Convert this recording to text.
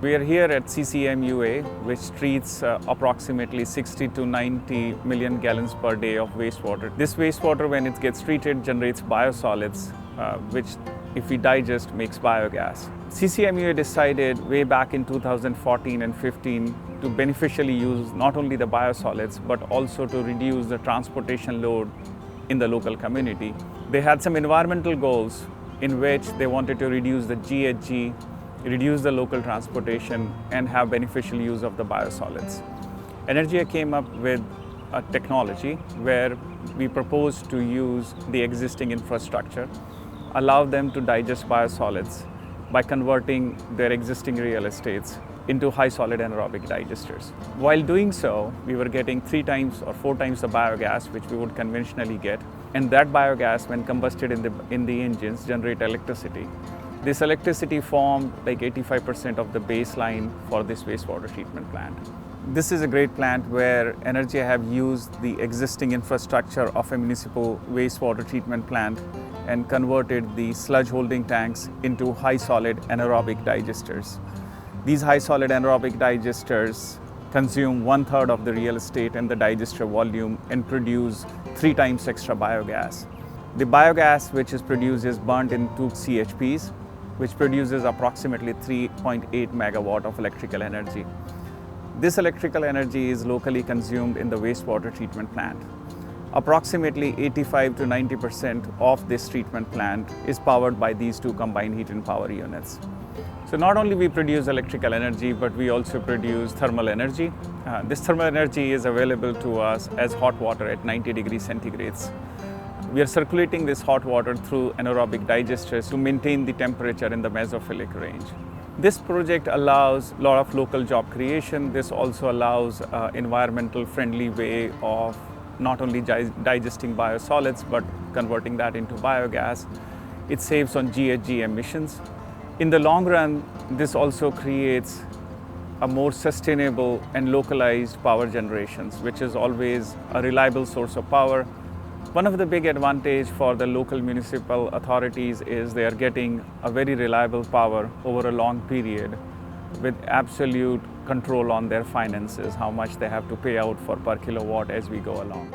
We are here at CCMUA, which treats approximately 60 to 90 million gallons per day of wastewater. This wastewater, when it gets treated, generates biosolids, which, if we digest, makes biogas. CCMUA decided way back in 2014 and 15 to beneficially use not only the biosolids, but also to reduce the transportation load in the local community. They had some environmental goals in which they wanted to reduce the GHG, reduce the local transportation, and have beneficial use of the biosolids. Energia came up with a technology where we proposed to use the existing infrastructure, allow them to digest biosolids by converting their existing real estates into high solid anaerobic digesters. While doing so, we were getting 3 times or 4 times the biogas which we would conventionally get, and that biogas, when combusted in the engines, generate electricity. This electricity formed like 85% of the baseline for this wastewater treatment plant. This is a great plant where Energia have used the existing infrastructure of a municipal wastewater treatment plant and converted the sludge holding tanks into high solid anaerobic digesters. These high solid anaerobic digesters consume 1/3 of the real estate and the digester volume and produce 3 times extra biogas. The biogas which is produced is burnt into CHPs, which produces approximately 3.8 megawatt of electrical energy. This electrical energy is locally consumed in the wastewater treatment plant. Approximately 85 to 90% of this treatment plant is powered by these 2 combined heat and power units. So not only we produce electrical energy, but we also produce thermal energy. This thermal energy is available to us as hot water at 90 degrees centigrades. We are circulating this hot water through anaerobic digesters to maintain the temperature in the mesophilic range. This project allows a lot of local job creation. This also allows an environmental friendly way of not only digesting biosolids, but converting that into biogas. It saves on GHG emissions. In the long run, this also creates a more sustainable and localized power generations, which is always a reliable source of power. One of the big advantages for the local municipal authorities is they are getting a very reliable power over a long period with absolute control on their finances, how much they have to pay out for per kilowatt as we go along.